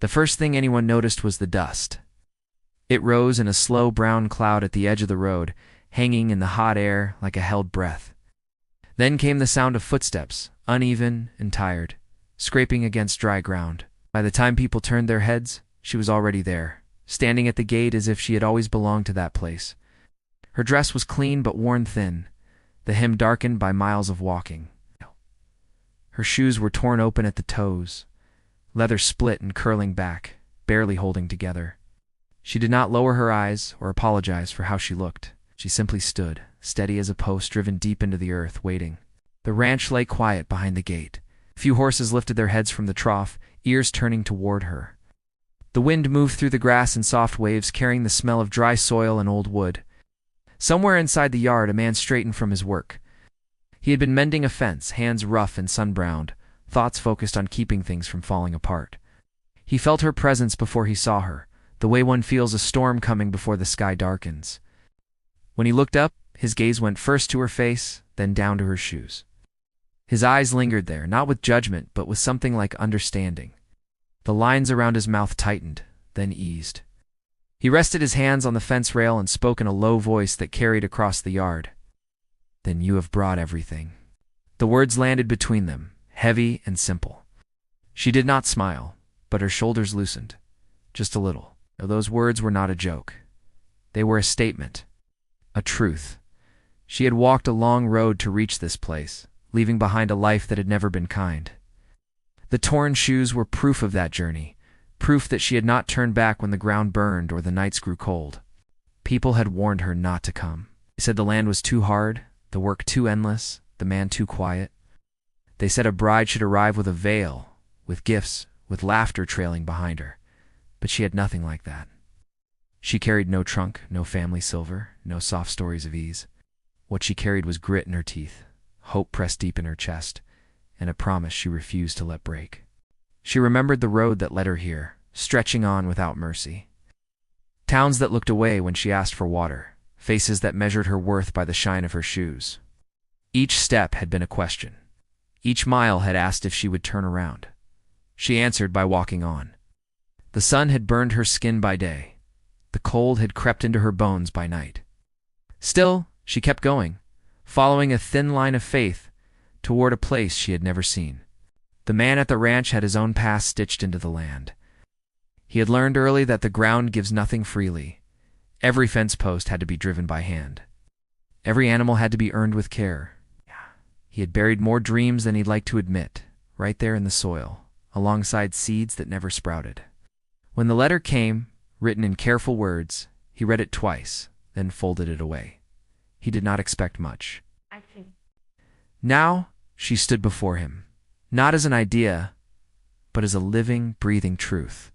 The first thing anyone noticed was the dust. It rose in a slow brown cloud at the edge of the road, hanging in the hot air like a held breath. Then came the sound of footsteps, uneven and tired, scraping against dry ground. By the time people turned their heads, she was already there, standing at the gate as if she had always belonged to that place. Her dress was clean but worn thin, the hem darkened by miles of walking. Her shoes were torn open at the toes, leather split and curling back, barely holding together. She did not lower her eyes or apologize for how she looked. She simply stood, steady as a post driven deep into the earth, waiting. The ranch lay quiet behind the gate. A few horses lifted their heads from the trough, ears turning toward her. The wind moved through the grass in soft waves, carrying the smell of dry soil and old wood. Somewhere inside the yard, a man straightened from his work. He had been mending a fence, hands rough and sun-browned, thoughts focused on keeping things from falling apart. He felt her presence before he saw her, the way one feels a storm coming before the sky darkens. When he looked up, his gaze went first to her face, then down to her shoes. His eyes lingered there, not with judgment, but with something like understanding. The lines around his mouth tightened, then eased. He rested his hands on the fence rail and spoke in a low voice that carried across the yard. "Then you have brought everything." The words landed between them, heavy and simple. She did not smile, but her shoulders loosened, just a little. Those words were not a joke. They were a statement, a truth. She had walked a long road to reach this place, leaving behind a life that had never been kind. The torn shoes were proof of that journey, proof that she had not turned back when the ground burned or the nights grew cold. People had warned her not to come. They said the land was too hard, the work too endless, the man too quiet. They said a bride should arrive with a veil, with gifts, with laughter trailing behind her. But she had nothing like that. She carried no trunk, no family silver, no soft stories of ease. What she carried was grit in her teeth, hope pressed deep in her chest, and a promise she refused to let break. She remembered the road that led her here, stretching on without mercy. Towns that looked away when she asked for water, faces that measured her worth by the shine of her shoes. Each step had been a question. Each mile had asked if she would turn around. She answered by walking on. The sun had burned her skin by day. The cold had crept into her bones by night. Still, she kept going, following a thin line of faith toward a place she had never seen. The man at the ranch had his own past stitched into the land. He had learned early that the ground gives nothing freely. Every fence post had to be driven by hand. Every animal had to be earned with care. He had buried more dreams than he'd like to admit, right there in the soil, alongside seeds that never sprouted. When the letter came, written in careful words, he read it twice, then folded it away. He did not expect much. Now, she stood before him, not as an idea, but as a living, breathing truth.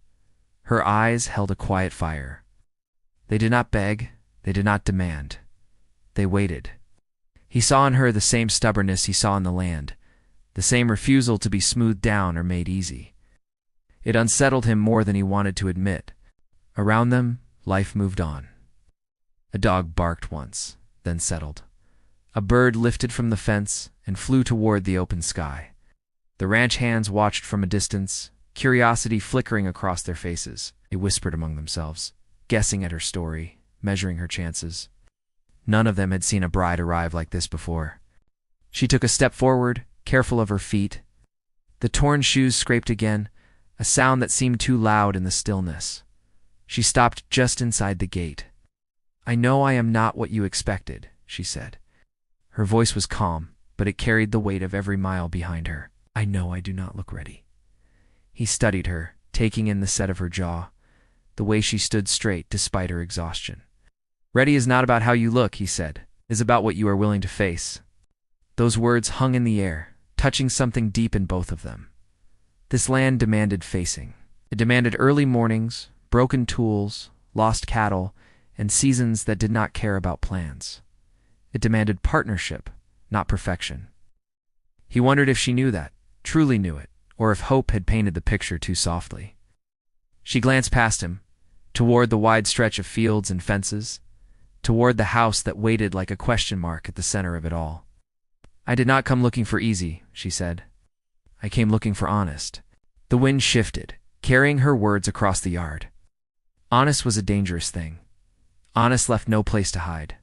Her eyes held a quiet fire. They did not beg, they did not demand. They waited. He saw in her the same stubbornness he saw in the land, the same refusal to be smoothed down or made easy. It unsettled him more than he wanted to admit. Around them, life moved on. A dog barked once, then settled. A bird lifted from the fence and flew toward the open sky. The ranch hands watched from a distance, curiosity flickering across their faces. They whispered among themselves, guessing at her story, measuring her chances. None of them had seen a bride arrive like this before. She took a step forward, careful of her feet. The torn shoes scraped again, a sound that seemed too loud in the stillness. She stopped just inside the gate. "I know I am not what you expected," she said. Her voice was calm, but it carried the weight of every mile behind her. "I know I do not look ready." He studied her, taking in the set of her jaw, the way she stood straight despite her exhaustion. "Ready is not about how you look," he said. "It is about what you are willing to face." Those words hung in the air, touching something deep in both of them. This land demanded facing. It demanded early mornings, broken tools, lost cattle, and seasons that did not care about plans. It demanded partnership, not perfection. He wondered if she knew that, truly knew it, or if hope had painted the picture too softly. She glanced past him, toward the wide stretch of fields and fences, toward the house that waited like a question mark at the center of it all. "I did not come looking for easy," she said. "I came looking for honest." The wind shifted, carrying her words across the yard. Honest was a dangerous thing. Honest left no place to hide.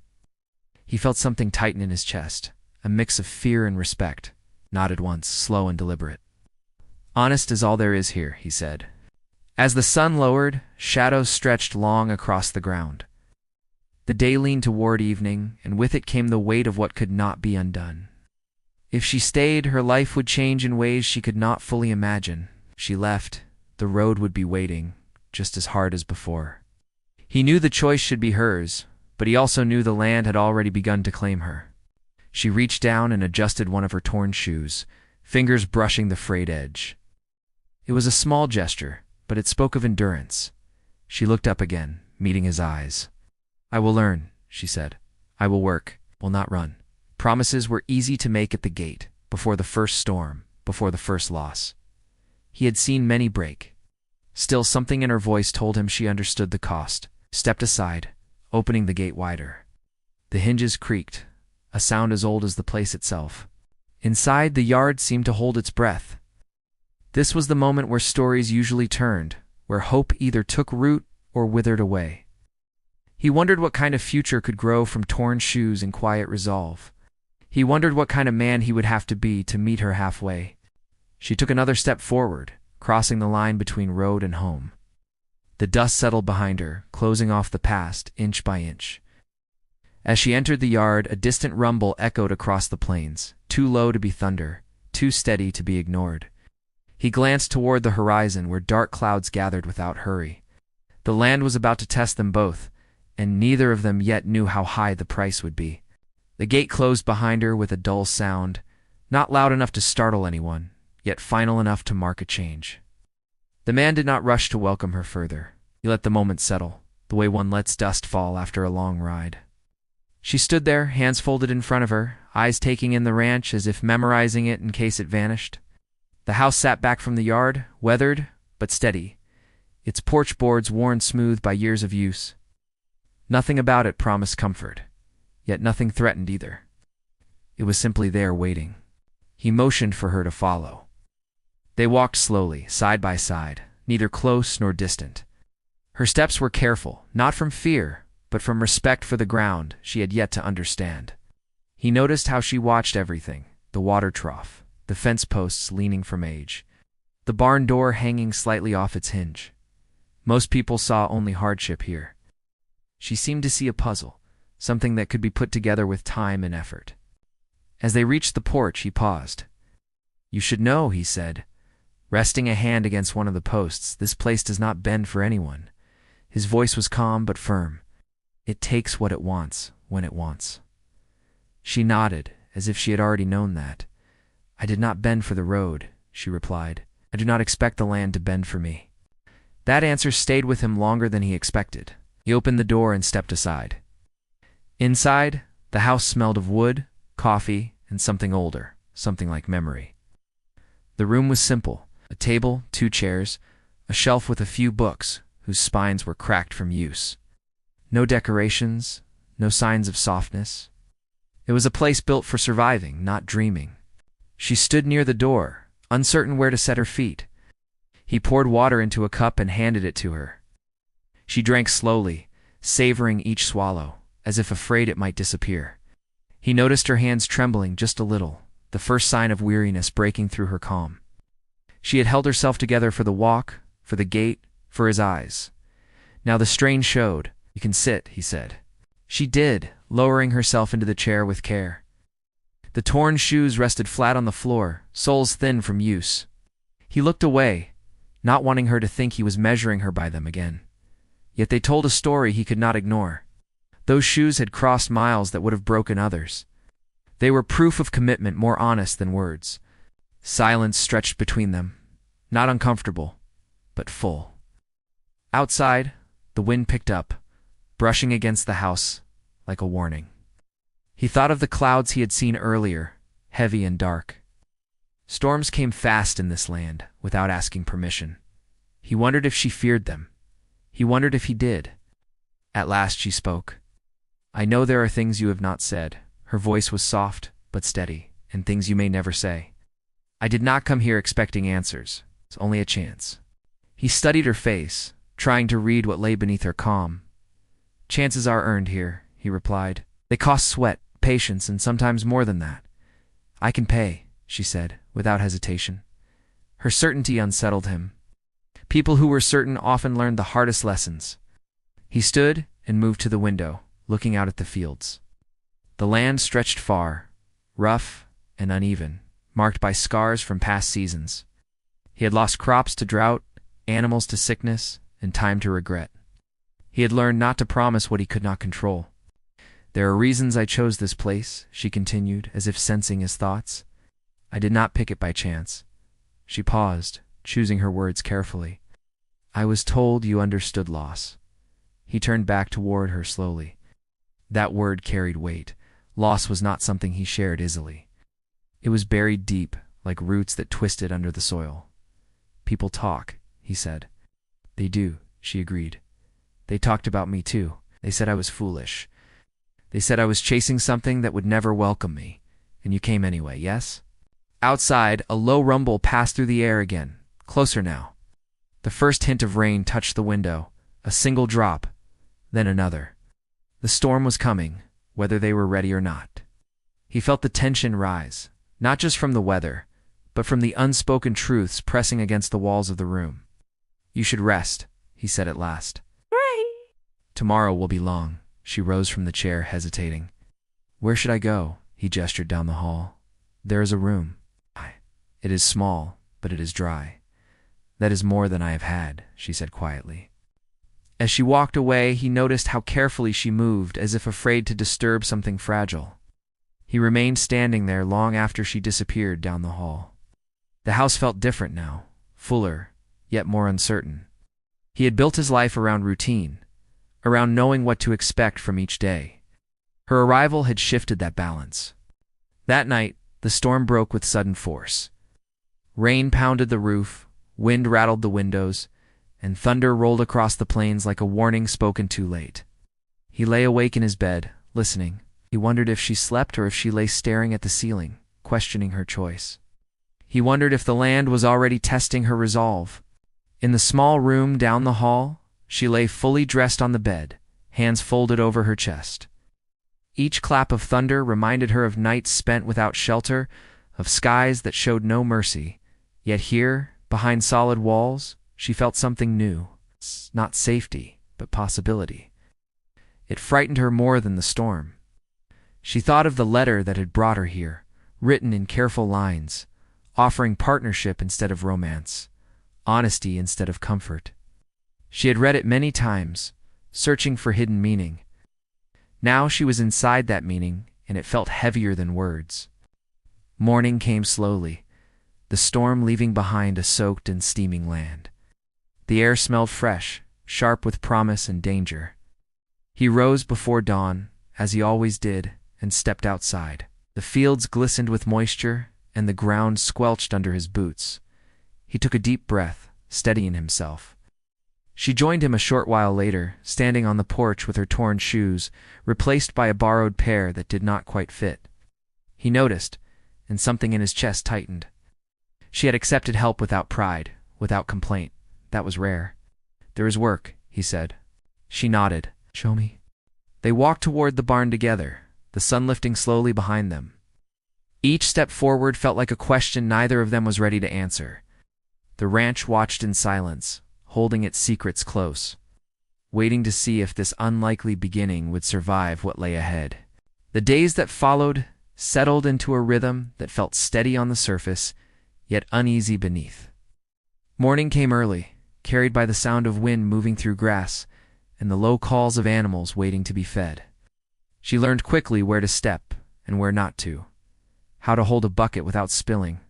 He felt something tighten in his chest, a mix of fear and respect, nodded once, slow and deliberate. Honest is all there is here, he said. As the sun lowered, shadows stretched long across the ground. The day leaned toward evening, and with it came the weight of what could not be undone. If she stayed, her life would change in ways she could not fully imagine. If she left, the road would be waiting, just as hard as before. He knew the choice should be hers, but he also knew the land had already begun to claim her. She reached down and adjusted one of her torn shoes, fingers brushing the frayed edge. It was a small gesture, but it spoke of endurance. She looked up again, meeting his eyes. "I will learn," she said. "I will work, will not run." Promises were easy to make at the gate, before the first storm, before the first loss. He had seen many break. Still, something in her voice told him she understood the cost, stepped aside, opening the gate wider. The hinges creaked, a sound as old as the place itself. Inside, the yard seemed to hold its breath. This was the moment where stories usually turned, where hope either took root or withered away. He wondered what kind of future could grow from torn shoes and quiet resolve. He wondered what kind of man he would have to be to meet her halfway. She took another step forward, crossing the line between road and home. The dust settled behind her, closing off the past inch by inch. As she entered the yard, a distant rumble echoed across the plains, too low to be thunder, too steady to be ignored. He glanced toward the horizon where dark clouds gathered without hurry. The land was about to test them both, and neither of them yet knew how high the price would be. The gate closed behind her with a dull sound, not loud enough to startle anyone, yet final enough to mark a change. The man did not rush to welcome her further. He let the moment settle, the way one lets dust fall after a long ride. She stood there, hands folded in front of her, eyes taking in the ranch as if memorizing it in case it vanished. The house sat back from the yard, weathered but steady, its porch boards worn smooth by years of use. Nothing about it promised comfort, yet nothing threatened either. It was simply there waiting. He motioned for her to follow. They walked slowly, side by side, neither close nor distant. Her steps were careful, not from fear, but from respect for the ground she had yet to understand. He noticed how she watched everything, the water trough, the fence posts leaning from age, the barn door hanging slightly off its hinge. Most people saw only hardship here. She seemed to see a puzzle, something that could be put together with time and effort. As they reached the porch, he paused. "You should know," he said, resting a hand against one of the posts, "this place does not bend for anyone." His voice was calm but firm. "It takes what it wants, when it wants." She nodded, as if she had already known that. "I did not bend for the road," she replied. "I do not expect the land to bend for me." That answer stayed with him longer than he expected. He opened the door and stepped aside. Inside, the house smelled of wood, coffee, and something older, something like memory. The room was simple: a table, 2 chairs, a shelf with a few books whose spines were cracked from use. No decorations, no signs of softness. It was a place built for surviving, not dreaming. She stood near the door, uncertain where to set her feet. He poured water into a cup and handed it to her. She drank slowly, savoring each swallow, as if afraid it might disappear. He noticed her hands trembling just a little, the first sign of weariness breaking through her calm. She had held herself together for the walk, for the gate, for his eyes. Now the strain showed. "You can sit," he said. She did, lowering herself into the chair with care. The torn shoes rested flat on the floor, soles thin from use. He looked away, not wanting her to think he was measuring her by them again. Yet they told a story he could not ignore. Those shoes had crossed miles that would have broken others. They were proof of commitment more honest than words. Silence stretched between them, not uncomfortable, but full. Outside, the wind picked up, brushing against the house like a warning. He thought of the clouds he had seen earlier, heavy and dark. Storms came fast in this land, without asking permission. He wondered if she feared them. He wondered if he did. At last she spoke. "I know there are things you have not said." Her voice was soft but steady, "and things you may never say. I did not come here expecting answers. It's only a chance." He studied her face, trying to read what lay beneath her calm. "Chances are earned here," he replied. "They cost sweat, patience, and sometimes more than that." "I can pay," she said, without hesitation. Her certainty unsettled him. People who were certain often learned the hardest lessons. He stood and moved to the window, looking out at the fields. The land stretched far, rough and uneven, marked by scars from past seasons. He had lost crops to drought, animals to sickness, and time to regret. He had learned not to promise what he could not control. "There are reasons I chose this place," she continued, as if sensing his thoughts. "I did not pick it by chance." She paused, choosing her words carefully. "I was told you understood loss." He turned back toward her slowly. That word carried weight. Loss was not something he shared easily. It was buried deep, like roots that twisted under the soil. "People talk," he said. "They do," she agreed. "They talked about me too. They said I was foolish. They said I was chasing something that would never welcome me. And you came anyway, yes?" Outside, a low rumble passed through the air again, closer now. The first hint of rain touched the window, a single drop, then another. The storm was coming, whether they were ready or not. He felt the tension rise, not just from the weather, but from the unspoken truths pressing against the walls of the room. "You should rest," he said at last. Right. "Tomorrow will be long." She rose from the chair, hesitating. "Where should I go?" He gestured down the hall. "There is a room. It is small, but it is dry. That is more than I have had," she said quietly. As she walked away, he noticed how carefully she moved, as if afraid to disturb something fragile. He remained standing there long after she disappeared down the hall. The house felt different now, fuller, yet more uncertain. He had built his life around routine, around knowing what to expect from each day. Her arrival had shifted that balance. That night, the storm broke with sudden force. Rain pounded the roof, wind rattled the windows, and thunder rolled across the plains like a warning spoken too late. He lay awake in his bed, listening. He wondered if she slept or if she lay staring at the ceiling, questioning her choice. He wondered if the land was already testing her resolve. In the small room down the hall, she lay fully dressed on the bed, hands folded over her chest. Each clap of thunder reminded her of nights spent without shelter, of skies that showed no mercy. Yet here, behind solid walls, she felt something new. Not safety, but possibility. It frightened her more than the storm. She thought of the letter that had brought her here, written in careful lines, offering partnership instead of romance, honesty instead of comfort. She had read it many times, searching for hidden meaning. Now she was inside that meaning, and it felt heavier than words. Morning came slowly, the storm leaving behind a soaked and steaming land. The air smelled fresh, sharp with promise and danger. He rose before dawn, as he always did, and stepped outside. The fields glistened with moisture, and the ground squelched under his boots. He took a deep breath, steadying himself. She joined him a short while later, standing on the porch with her torn shoes, replaced by a borrowed pair that did not quite fit. He noticed, and something in his chest tightened. She had accepted help without pride, without complaint. That was rare. "There is work," he said. She nodded. "Show me." They walked toward the barn together, the sun lifting slowly behind them. Each step forward felt like a question neither of them was ready to answer. The ranch watched in silence, holding its secrets close, waiting to see if this unlikely beginning would survive what lay ahead. The days that followed settled into a rhythm that felt steady on the surface, yet uneasy beneath. Morning came early, carried by the sound of wind moving through grass and the low calls of animals waiting to be fed. She learned quickly where to step and where not to, how to hold a bucket without spilling,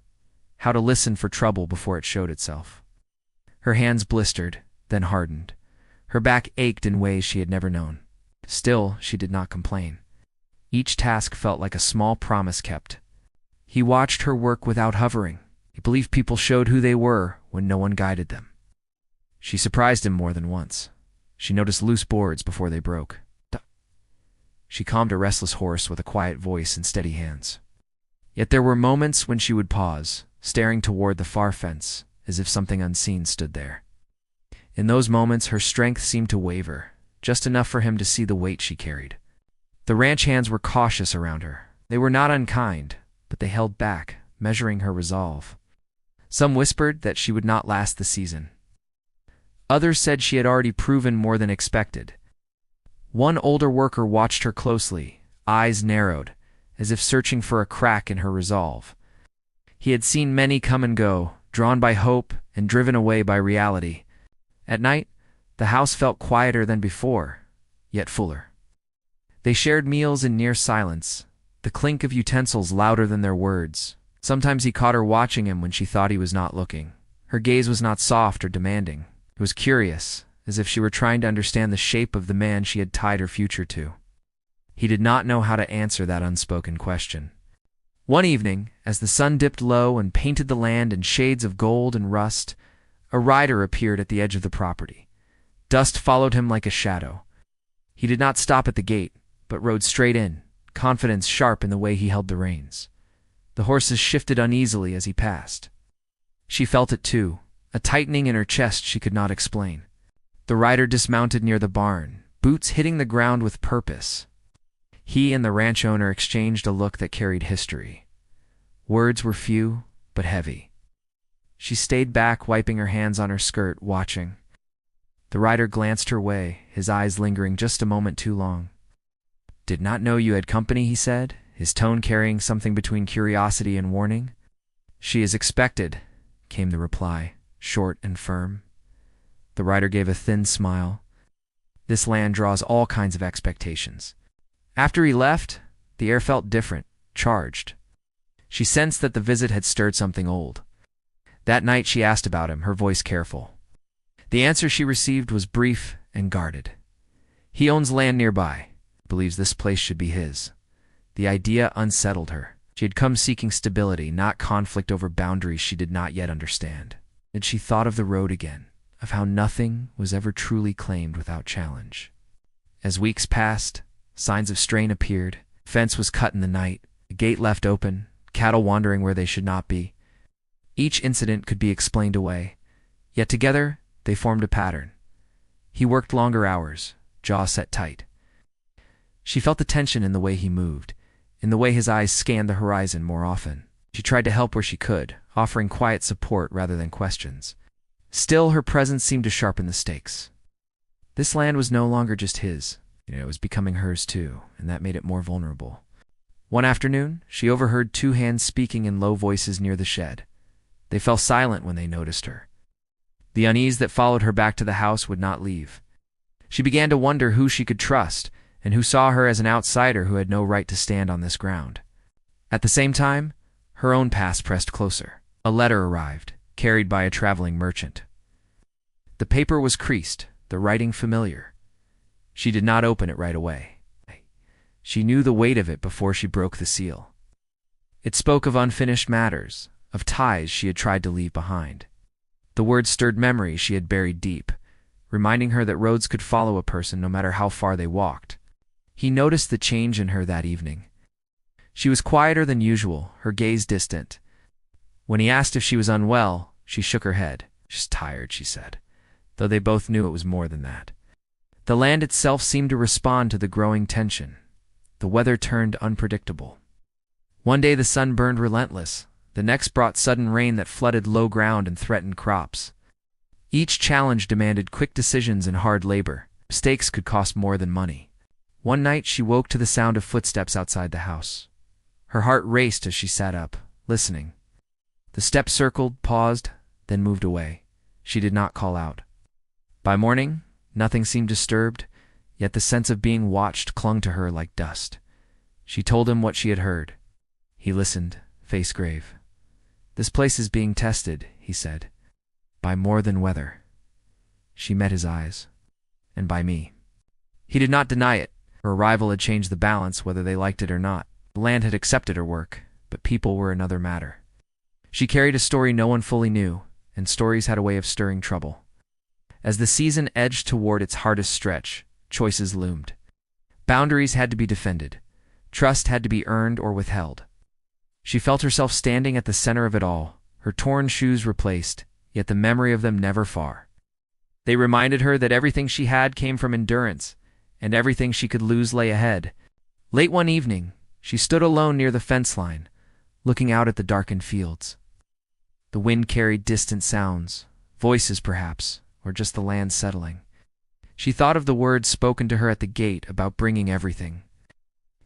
how to listen for trouble before it showed itself. Her hands blistered, then hardened. Her back ached in ways she had never known. Still, she did not complain. Each task felt like a small promise kept. He watched her work without hovering. He believed people showed who they were when no one guided them. She surprised him more than once. She noticed loose boards before they broke. She calmed a restless horse with a quiet voice and steady hands. Yet there were moments when she would pause, staring toward the far fence, as if something unseen stood there. In those moments, her strength seemed to waver, just enough for him to see the weight she carried. The ranch hands were cautious around her. They were not unkind, but they held back, measuring her resolve. Some whispered that she would not last the season. Others said she had already proven more than expected. One older worker watched her closely, eyes narrowed, as if searching for a crack in her resolve. He had seen many come and go, drawn by hope and driven away by reality. At night, the house felt quieter than before, yet fuller. They shared meals in near silence, the clink of utensils louder than their words. Sometimes he caught her watching him when she thought he was not looking. Her gaze was not soft or demanding. It was curious, as if she were trying to understand the shape of the man she had tied her future to. He did not know how to answer that unspoken question. One evening, as the sun dipped low and painted the land in shades of gold and rust, a rider appeared at the edge of the property. Dust followed him like a shadow. He did not stop at the gate, but rode straight in, confidence sharp in the way he held the reins. The horses shifted uneasily as he passed. She felt it too, a tightening in her chest she could not explain. The rider dismounted near the barn, boots hitting the ground with purpose. He and the ranch owner exchanged a look that carried history. Words were few, but heavy. She stayed back, wiping her hands on her skirt, watching. The rider glanced her way, his eyes lingering just a moment too long. "Did not know you had company," he said, his tone carrying something between curiosity and warning. "She is expected," came the reply, short and firm. The rider gave a thin smile. This land draws all kinds of expectations. After he left, the air felt different, charged. She sensed that the visit had stirred something old. That night she asked about him, her voice careful. The answer she received was brief and guarded. "He owns land nearby, believes this place should be his." The idea unsettled her. She had come seeking stability, not conflict over boundaries she did not yet understand. And she thought of the road again, of how nothing was ever truly claimed without challenge. As weeks passed, signs of strain appeared. Fence was cut in the night, the gate left open, cattle wandering where they should not be. Each incident could be explained away, yet together they formed a pattern. He worked longer hours, jaw set tight. She felt the tension in the way he moved, in the way his eyes scanned the horizon more often. She tried to help where she could, offering quiet support rather than questions. Still, her presence seemed to sharpen the stakes. This land was no longer just his. It was becoming hers too, and that made it more vulnerable. One afternoon, she overheard two hands speaking in low voices near the shed. They fell silent when they noticed her. The unease that followed her back to the house would not leave. She began to wonder who she could trust, and who saw her as an outsider who had no right to stand on this ground. At the same time, her own past pressed closer. A letter arrived, carried by a traveling merchant. The paper was creased, the writing familiar. She did not open it right away. She knew the weight of it before she broke the seal. It spoke of unfinished matters, of ties she had tried to leave behind. The words stirred memories she had buried deep, reminding her that roads could follow a person no matter how far they walked. He noticed the change in her that evening. She was quieter than usual, her gaze distant. When he asked if she was unwell, she shook her head. "She's tired," she said, though they both knew it was more than that. The land itself seemed to respond to the growing tension. The weather turned unpredictable. One day the sun burned relentless. The next brought sudden rain that flooded low ground and threatened crops. Each challenge demanded quick decisions and hard labor. Mistakes could cost more than money. One night she woke to the sound of footsteps outside the house. Her heart raced as she sat up, listening. The steps circled, paused, then moved away. She did not call out. By morning, nothing seemed disturbed, yet the sense of being watched clung to her like dust. She told him what she had heard. He listened, face grave. "This place is being tested," he said, "by more than weather." She met his eyes. "And by me." He did not deny it. Her arrival had changed the balance, whether they liked it or not. The land had accepted her work, but people were another matter. She carried a story no one fully knew, and stories had a way of stirring trouble. As the season edged toward its hardest stretch, choices loomed. Boundaries had to be defended. Trust had to be earned or withheld. She felt herself standing at the center of it all, her torn shoes replaced, yet the memory of them never far. They reminded her that everything she had came from endurance, and everything she could lose lay ahead. Late one evening, she stood alone near the fence line, looking out at the darkened fields. The wind carried distant sounds, voices perhaps, or just the land settling. She thought of the words spoken to her at the gate about bringing everything.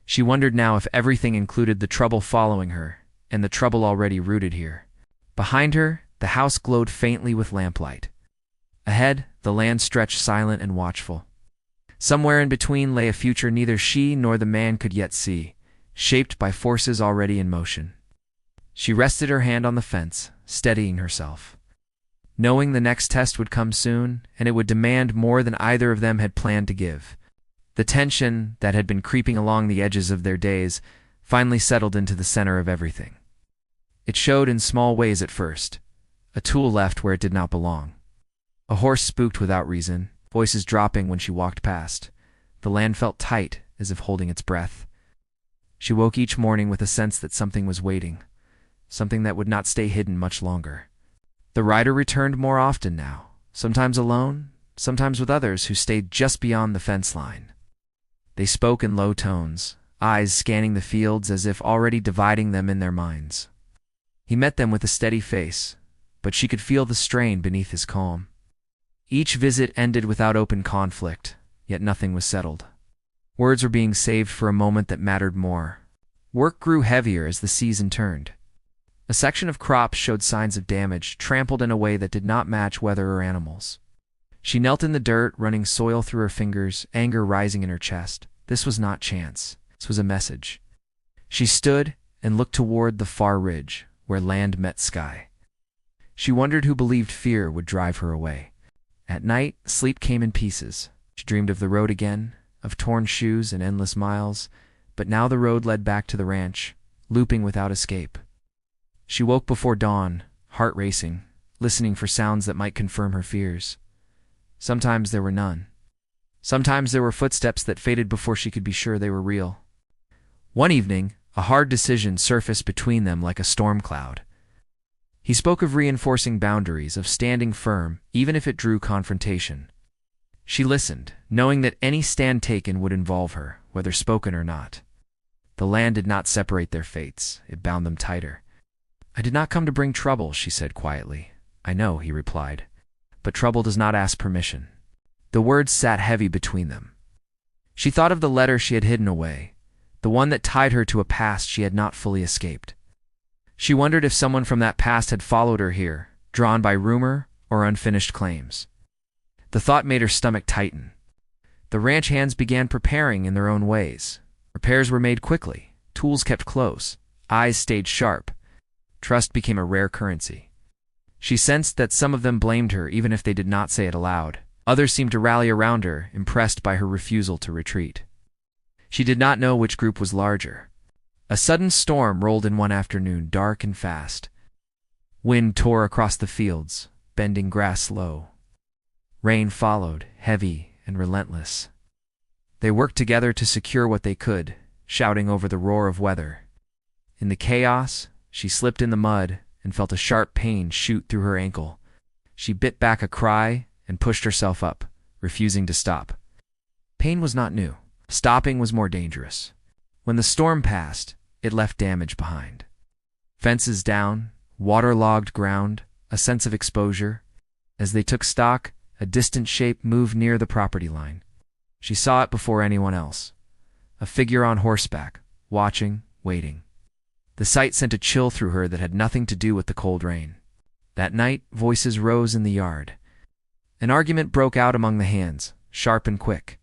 She wondered now if everything included the trouble following her, and the trouble already rooted here. Behind her, the house glowed faintly with lamplight. Ahead, the land stretched silent and watchful. Somewhere in between lay a future neither she nor the man could yet see, shaped by forces already in motion. She rested her hand on the fence, steadying herself. Knowing the next test would come soon, and it would demand more than either of them had planned to give. The tension that had been creeping along the edges of their days finally settled into the center of everything. It showed in small ways at first. A tool left where it did not belong. A horse spooked without reason, voices dropping when she walked past. The land felt tight, as if holding its breath. She woke each morning with a sense that something was waiting, something that would not stay hidden much longer. The rider returned more often now, sometimes alone, sometimes with others who stayed just beyond the fence line. They spoke in low tones, eyes scanning the fields as if already dividing them in their minds. He met them with a steady face, but she could feel the strain beneath his calm. Each visit ended without open conflict, yet nothing was settled. Words were being saved for a moment that mattered more. Work grew heavier as the season turned. A section of crops showed signs of damage, trampled in a way that did not match weather or animals. She knelt in the dirt, running soil through her fingers, anger rising in her chest. This was not chance. This was a message. She stood and looked toward the far ridge, where land met sky. She wondered who believed fear would drive her away. At night, sleep came in pieces. She dreamed of the road again, of torn shoes and endless miles, but now the road led back to the ranch, looping without escape. She woke before dawn, heart racing, listening for sounds that might confirm her fears. Sometimes there were none. Sometimes there were footsteps that faded before she could be sure they were real. One evening, a hard decision surfaced between them like a storm cloud. He spoke of reinforcing boundaries, of standing firm, even if it drew confrontation. She listened, knowing that any stand taken would involve her, whether spoken or not. The land did not separate their fates, it bound them tighter. "I did not come to bring trouble," she said quietly. "I know," he replied, "but trouble does not ask permission." The words sat heavy between them. She thought of the letter she had hidden away, the one that tied her to a past she had not fully escaped. She wondered if someone from that past had followed her here, drawn by rumor or unfinished claims. The thought made her stomach tighten. The ranch hands began preparing in their own ways. Repairs were made quickly, tools kept close, eyes stayed sharp. Trust became a rare currency. She sensed that some of them blamed her even if they did not say it aloud. Others seemed to rally around her, impressed by her refusal to retreat. She did not know which group was larger. A sudden storm rolled in one afternoon, dark and fast. Wind tore across the fields, bending grass low. Rain followed, heavy and relentless. They worked together to secure what they could, shouting over the roar of weather. In the chaos, she slipped in the mud and felt a sharp pain shoot through her ankle. She bit back a cry and pushed herself up, refusing to stop. Pain was not new. Stopping was more dangerous. When the storm passed, it left damage behind. Fences down, waterlogged ground, a sense of exposure. As they took stock, a distant shape moved near the property line. She saw it before anyone else. A figure on horseback, watching, waiting. The sight sent a chill through her that had nothing to do with the cold rain. That night, voices rose in the yard. An argument broke out among the hands, sharp and quick.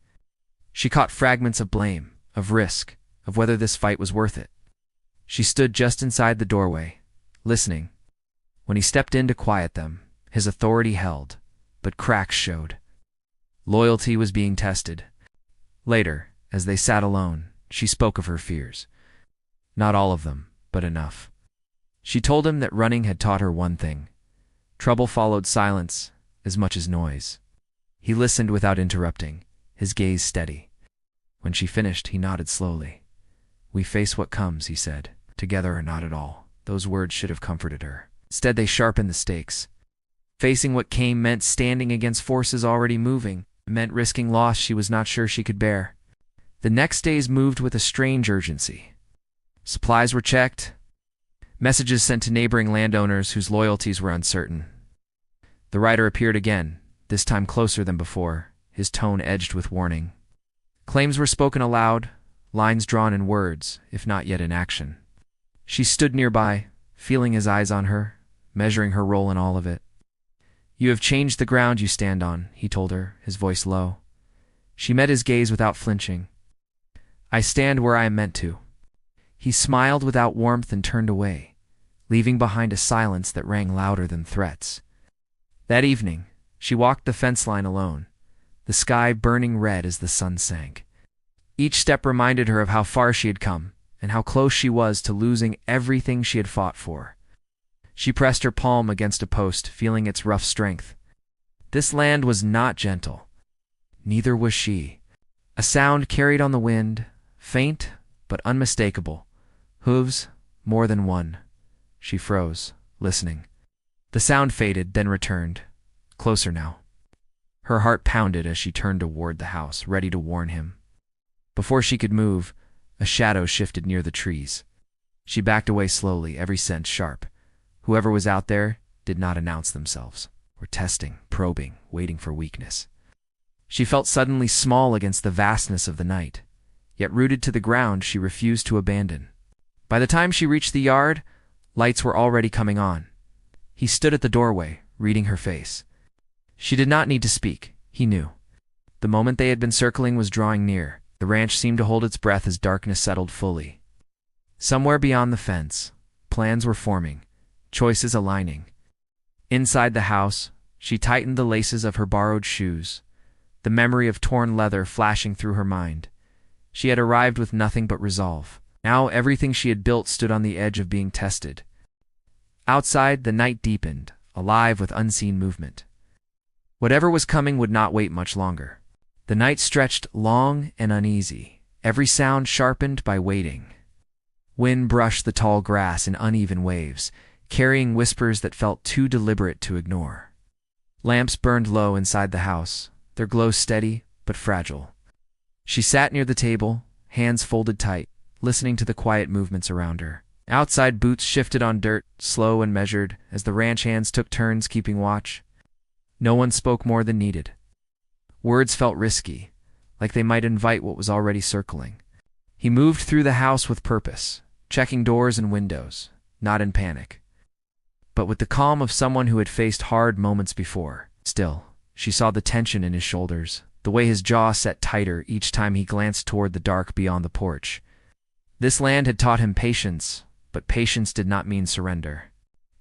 She caught fragments of blame, of risk, of whether this fight was worth it. She stood just inside the doorway, listening. When he stepped in to quiet them, his authority held, but cracks showed. Loyalty was being tested. Later, as they sat alone, she spoke of her fears. Not all of them, but enough. She told him that running had taught her one thing. Trouble followed silence as much as noise. He listened without interrupting, his gaze steady. When she finished, he nodded slowly. "We face what comes," he said, "together or not at all." Those words should have comforted her. Instead, they sharpened the stakes. Facing what came meant standing against forces already moving. It meant risking loss she was not sure she could bear. The next days moved with a strange urgency. Supplies were checked, messages sent to neighboring landowners whose loyalties were uncertain. The rider appeared again, this time closer than before, his tone edged with warning. Claims were spoken aloud, lines drawn in words, if not yet in action. She stood nearby, feeling his eyes on her, measuring her role in all of it. "You have changed the ground you stand on," he told her, his voice low. She met his gaze without flinching. "I stand where I am meant to." He smiled without warmth and turned away, leaving behind a silence that rang louder than threats. That evening, she walked the fence line alone, the sky burning red as the sun sank. Each step reminded her of how far she had come and how close she was to losing everything she had fought for. She pressed her palm against a post, feeling its rough strength. This land was not gentle. Neither was she. A sound carried on the wind, faint but unmistakable. Hooves, more than one. She froze, listening. The sound faded, then returned. Closer now. Her heart pounded as she turned toward the house, ready to warn him. Before she could move, a shadow shifted near the trees. She backed away slowly, every sense sharp. Whoever was out there did not announce themselves. Were testing, probing, waiting for weakness. She felt suddenly small against the vastness of the night, yet rooted to the ground she refused to abandon. By the time she reached the yard, lights were already coming on. He stood at the doorway, reading her face. She did not need to speak, he knew. The moment they had been circling was drawing near. The ranch seemed to hold its breath as darkness settled fully. Somewhere beyond the fence, plans were forming, choices aligning. Inside the house, she tightened the laces of her borrowed shoes, the memory of torn leather flashing through her mind. She had arrived with nothing but resolve. Now everything she had built stood on the edge of being tested. Outside, the night deepened, alive with unseen movement. Whatever was coming would not wait much longer. The night stretched long and uneasy, every sound sharpened by waiting. Wind brushed the tall grass in uneven waves, carrying whispers that felt too deliberate to ignore. Lamps burned low inside the house, their glow steady but fragile. She sat near the table, hands folded tight, listening to the quiet movements around her. Outside, boots shifted on dirt, slow and measured, as the ranch hands took turns keeping watch. No one spoke more than needed. Words felt risky, like they might invite what was already circling. He moved through the house with purpose, checking doors and windows, not in panic, but with the calm of someone who had faced hard moments before. Still, she saw the tension in his shoulders, the way his jaw set tighter each time he glanced toward the dark beyond the porch. This land had taught him patience, but patience did not mean surrender.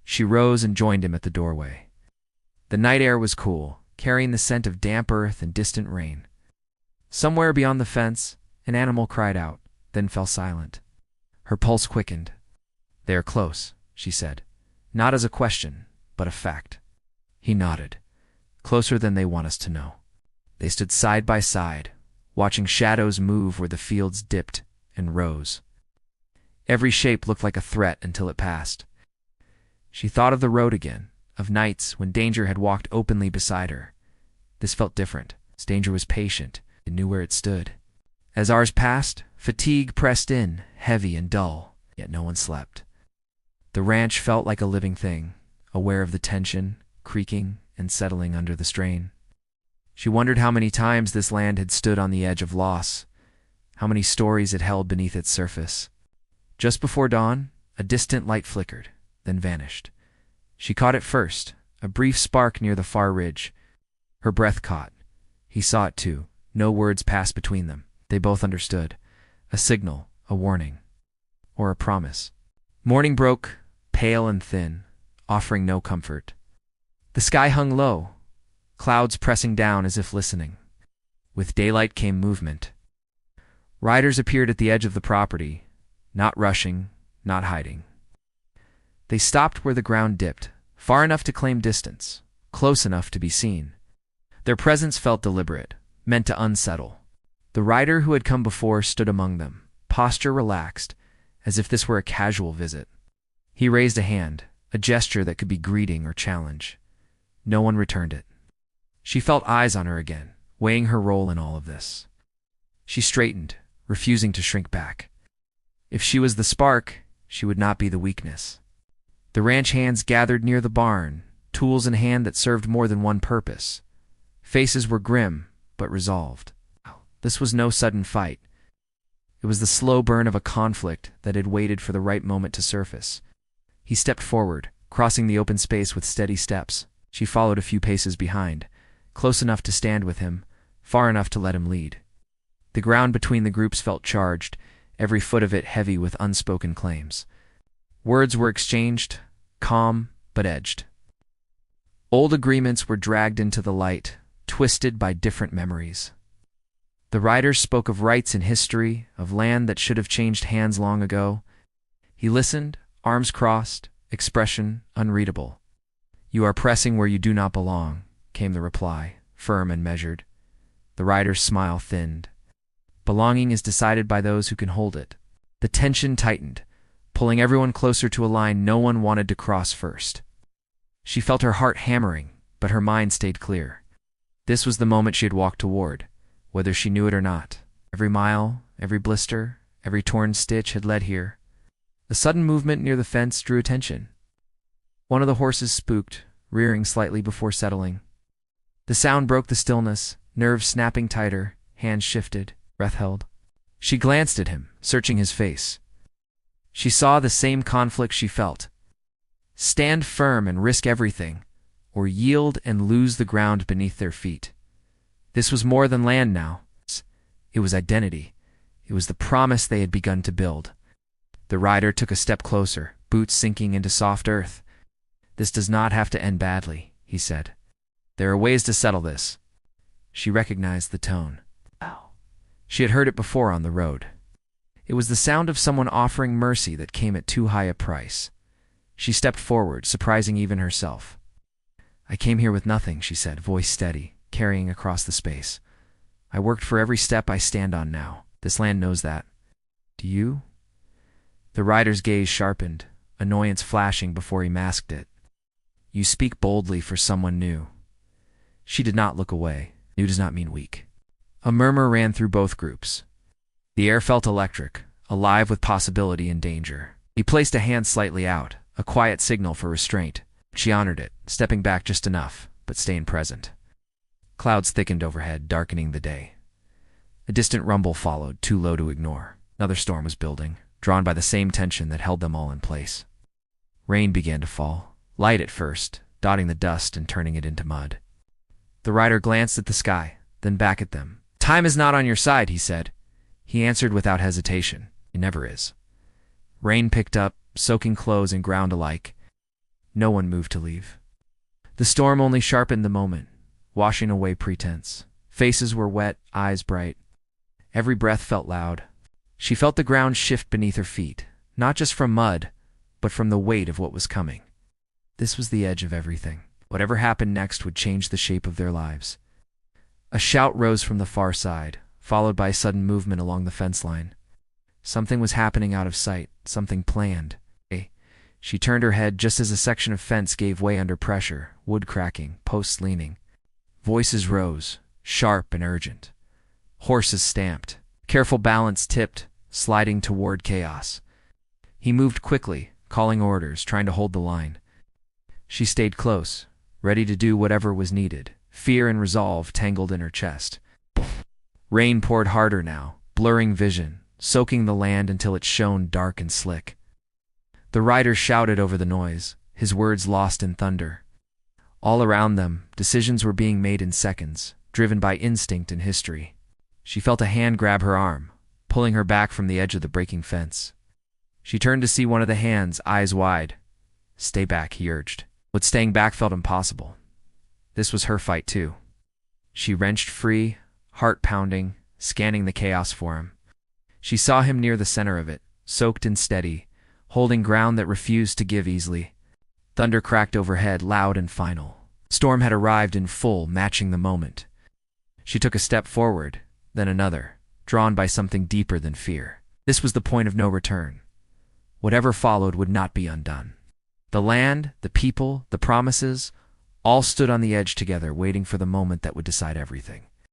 She rose and joined him at the doorway. The night air was cool, carrying the scent of damp earth and distant rain. Somewhere beyond the fence, an animal cried out, then fell silent. Her pulse quickened. "They are close," she said, not as a question, but a fact. He nodded. "Closer than they want us to know." They stood side by side, watching shadows move where the fields dipped and rose. Every shape looked like a threat until it passed. She thought of the road again, of nights when danger had walked openly beside her. This felt different. This danger was patient. It knew where it stood. As hours passed, fatigue pressed in, heavy and dull, yet no one slept. The ranch felt like a living thing, aware of the tension, creaking and settling under the strain. She wondered how many times this land had stood on the edge of loss, how many stories it held beneath its surface. Just before dawn, a distant light flickered, then vanished. She caught it first, a brief spark near the far ridge. Her breath caught. He saw it too. No words passed between them. They both understood. A signal, a warning, or a promise. Morning broke, pale and thin, offering no comfort. The sky hung low, clouds pressing down as if listening. With daylight came movement. Riders appeared at the edge of the property, not rushing, not hiding. They stopped where the ground dipped, far enough to claim distance, close enough to be seen. Their presence felt deliberate, meant to unsettle. The rider who had come before stood among them, posture relaxed, as if this were a casual visit. He raised a hand, a gesture that could be greeting or challenge. No one returned it. She felt eyes on her again, weighing her role in all of this. She straightened, refusing to shrink back. If she was the spark, she would not be the weakness. The ranch hands gathered near the barn, tools in hand that served more than one purpose. Faces were grim, but resolved. This was no sudden fight. It was the slow burn of a conflict that had waited for the right moment to surface. He stepped forward, crossing the open space with steady steps. She followed a few paces behind, close enough to stand with him, far enough to let him lead. The ground between the groups felt charged, every foot of it heavy with unspoken claims. Words were exchanged, calm but edged. Old agreements were dragged into the light, twisted by different memories. The riders spoke of rights in history, of land that should have changed hands long ago. He listened, arms crossed, expression unreadable. "You are pressing where you do not belong," came the reply, firm and measured. The rider's smile thinned. Belonging is decided by those who can hold it. The tension tightened, pulling everyone closer to a line no one wanted to cross first. She felt her heart hammering, but her mind stayed clear. This was the moment she had walked toward, whether she knew it or not. Every mile, every blister, every torn stitch had led here. A sudden movement near the fence drew attention. One of the horses spooked, rearing slightly before settling. The sound broke the stillness, nerves snapping tighter, hands shifted, breath held. She glanced at him, searching his face. She saw the same conflict she felt. Stand firm and risk everything, or yield and lose the ground beneath their feet. This was more than land now. It was identity. It was the promise they had begun to build. The rider took a step closer, boots sinking into soft earth. "This does not have to end badly," he said. "There are ways to settle this." She recognized the tone. She had heard it before on the road. It was the sound of someone offering mercy that came at too high a price. She stepped forward, surprising even herself. "I came here with nothing," she said, voice steady, carrying across the space. "I worked for every step I stand on now. This land knows that. Do you?" The rider's gaze sharpened, annoyance flashing before he masked it. "You speak boldly for someone new." She did not look away. New does not mean weak. A murmur ran through both groups. The air felt electric, alive with possibility and danger. He placed a hand slightly out, a quiet signal for restraint. She honored it, stepping back just enough, but staying present. Clouds thickened overhead, darkening the day. A distant rumble followed, too low to ignore. Another storm was building, drawn by the same tension that held them all in place. Rain began to fall, light at first, dotting the dust and turning it into mud. The rider glanced at the sky, then back at them. "Time is not on your side," he said. He answered without hesitation. "It never is." Rain picked up, soaking clothes and ground alike. No one moved to leave. The storm only sharpened the moment, washing away pretense. Faces were wet, eyes bright. Every breath felt loud. She felt the ground shift beneath her feet, not just from mud, but from the weight of what was coming. This was the edge of everything. Whatever happened next would change the shape of their lives. A shout rose from the far side, followed by sudden movement along the fence line. Something was happening out of sight, something planned. She turned her head just as a section of fence gave way under pressure, wood cracking, posts leaning. Voices rose, sharp and urgent. Horses stamped. Careful balance tipped, sliding toward chaos. He moved quickly, calling orders, trying to hold the line. She stayed close, ready to do whatever was needed, fear and resolve tangled in her chest. Rain poured harder now, blurring vision, soaking the land until it shone dark and slick. The rider shouted over the noise, his words lost in thunder. All around them, decisions were being made in seconds, driven by instinct and history. She felt a hand grab her arm, pulling her back from the edge of the breaking fence. She turned to see one of the hands, eyes wide. "Stay back," he urged. But staying back felt impossible. This was her fight too. She wrenched free, heart pounding, scanning the chaos for him. She saw him near the center of it, soaked and steady, holding ground that refused to give easily. Thunder cracked overhead, loud and final. Storm had arrived in full, matching the moment. She took a step forward, then another, drawn by something deeper than fear. This was the point of no return. Whatever followed would not be undone. The land, the people, the promises, All stood on the edge together, waiting for the moment that would decide everything.